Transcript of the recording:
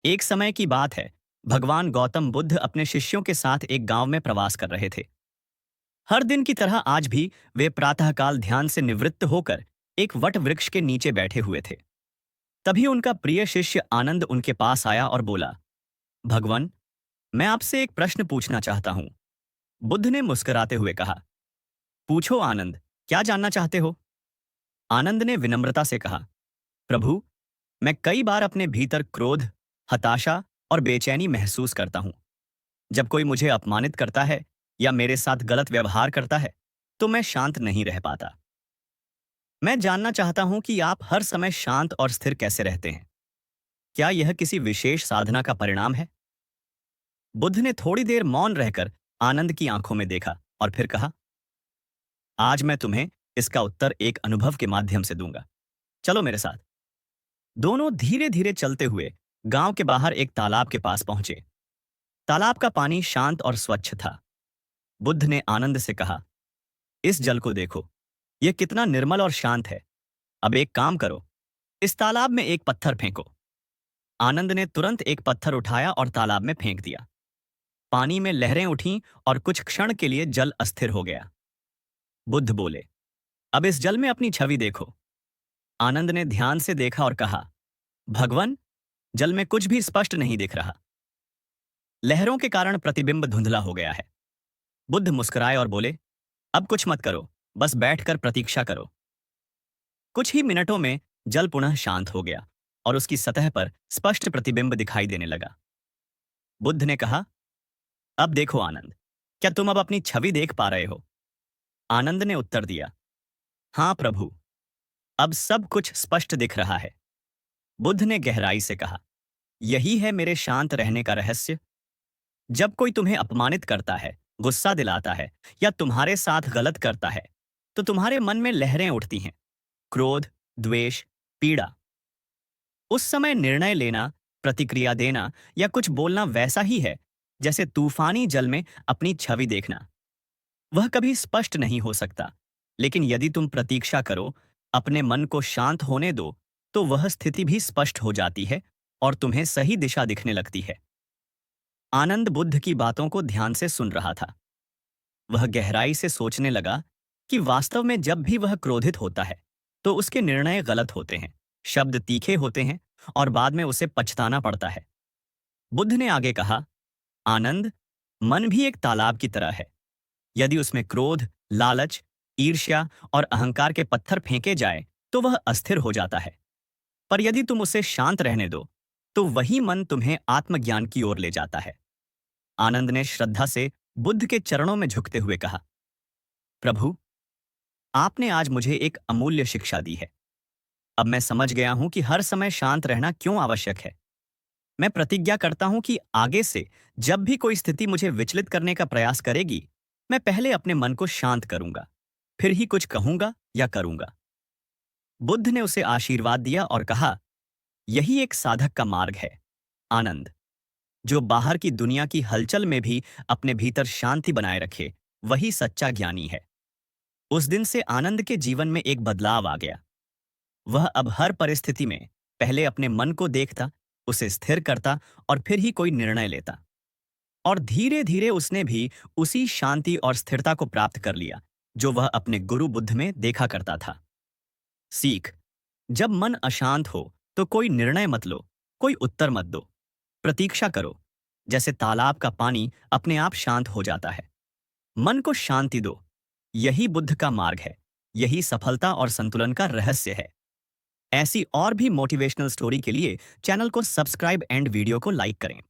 एक समय की बात है। भगवान गौतम बुद्ध अपने शिष्यों के साथ एक गांव में प्रवास कर रहे थे। हर दिन की तरह आज भी वे प्रातःकाल ध्यान से निवृत्त होकर एक वट वृक्ष के नीचे बैठे हुए थे। तभी उनका प्रिय शिष्य आनंद उनके पास आया और बोला, भगवान, मैं आपसे एक प्रश्न पूछना चाहता हूं। बुद्ध ने मुस्कुराते हुए कहा, पूछो आनंद, क्या जानना चाहते हो? आनंद ने विनम्रता से कहा, प्रभु, मैं कई बार अपने भीतर क्रोध, हताशा और बेचैनी महसूस करता हूं। जब कोई मुझे अपमानित करता है या मेरे साथ गलत व्यवहार करता है, तो मैं शांत नहीं रह पाता। मैं जानना चाहता हूं कि आप हर समय शांत और स्थिर कैसे रहते हैं। क्या यह किसी विशेष साधना का परिणाम है? बुद्ध ने थोड़ी देर मौन रहकर आनंद की आंखों में देखा और फिर कहा, आज मैं तुम्हें इसका उत्तर एक अनुभव के माध्यम से दूंगा। चलो मेरे साथ। दोनों धीरे धीरे चलते हुए गांव के बाहर एक तालाब के पास पहुंचे। तालाब का पानी शांत और स्वच्छ था। बुद्ध ने आनंद से कहा, इस जल को देखो, यह कितना निर्मल और शांत है। अब एक काम करो, इस तालाब में एक पत्थर फेंको। आनंद ने तुरंत एक पत्थर उठाया और तालाब में फेंक दिया। पानी में लहरें उठीं और कुछ क्षण के लिए जल अस्थिर हो गया। बुद्ध बोले, अब इस जल में अपनी छवि देखो। आनंद ने ध्यान से देखा और कहा, भगवान, जल में कुछ भी स्पष्ट नहीं दिख रहा। लहरों के कारण प्रतिबिंब धुंधला हो गया है। बुद्ध मुस्कुराए और बोले, अब कुछ मत करो, बस बैठकर प्रतीक्षा करो। कुछ ही मिनटों में जल पुनः शांत हो गया और उसकी सतह पर स्पष्ट प्रतिबिंब दिखाई देने लगा। बुद्ध ने कहा, अब देखो आनंद, क्या तुम अब अपनी छवि देख पा रहे हो? आनंद ने उत्तर दिया, हाँ प्रभु, अब सब कुछ स्पष्ट दिख रहा है। बुद्ध ने गहराई से कहा, यही है मेरे शांत रहने का रहस्य। जब कोई तुम्हें अपमानित करता है, गुस्सा दिलाता है या तुम्हारे साथ गलत करता है, तो तुम्हारे मन में लहरें उठती हैं, क्रोध, द्वेष, पीड़ा। उस समय निर्णय लेना, प्रतिक्रिया देना या कुछ बोलना वैसा ही है जैसे तूफानी जल में अपनी छवि देखना। वह कभी स्पष्ट नहीं हो सकता, लेकिन यदि तुम प्रतीक्षा करो, अपने मन को शांत होने दो, तो वह स्थिति भी स्पष्ट हो जाती है और तुम्हें सही दिशा दिखने लगती है। आनंद बुद्ध की बातों को ध्यान से सुन रहा था। वह गहराई से सोचने लगा कि वास्तव में जब भी वह क्रोधित होता है, तो उसके निर्णय गलत होते हैं, शब्द तीखे होते हैं और बाद में उसे पछताना पड़ता है। बुद्ध ने आगे कहा, आनंद, मन भी एक तालाब की तरह है। यदि उसमें क्रोध, लालच, ईर्ष्या और अहंकार के पत्थर फेंके जाए, तो वह अस्थिर हो जाता है। पर यदि तुम उसे शांत रहने दो, तो वही मन तुम्हें आत्मज्ञान की ओर ले जाता है। आनंद ने श्रद्धा से बुद्ध के चरणों में झुकते हुए कहा, प्रभु, आपने आज मुझे एक अमूल्य शिक्षा दी है। अब मैं समझ गया हूं कि हर समय शांत रहना क्यों आवश्यक है। मैं प्रतिज्ञा करता हूं कि आगे से जब भी कोई स्थिति मुझे विचलित करने का प्रयास करेगी, मैं पहले अपने मन को शांत करूंगा, फिर ही कुछ कहूंगा या करूंगा। बुद्ध ने उसे आशीर्वाद दिया और कहा, यही एक साधक का मार्ग है, आनंद। जो बाहर की दुनिया की हलचल में भी अपने भीतर शांति बनाए रखे, वही सच्चा ज्ञानी है। उस दिन से आनंद के जीवन में एक बदलाव आ गया। वह अब हर परिस्थिति में पहले अपने मन को देखता, उसे स्थिर करता और फिर ही कोई निर्णय लेता। और धीरे धीरे उसने भी उसी शांति और स्थिरता को प्राप्त कर लिया जो वह अपने गुरु बुद्ध में देखा करता था। सीख, जब मन अशांत हो तो कोई निर्णय मत लो, कोई उत्तर मत दो। प्रतीक्षा करो, जैसे तालाब का पानी अपने आप शांत हो जाता है। मन को शांति दो। यही बुद्ध का मार्ग है। यही सफलता और संतुलन का रहस्य है। ऐसी और भी मोटिवेशनल स्टोरी के लिए चैनल को सब्सक्राइब एंड वीडियो को लाइक करें।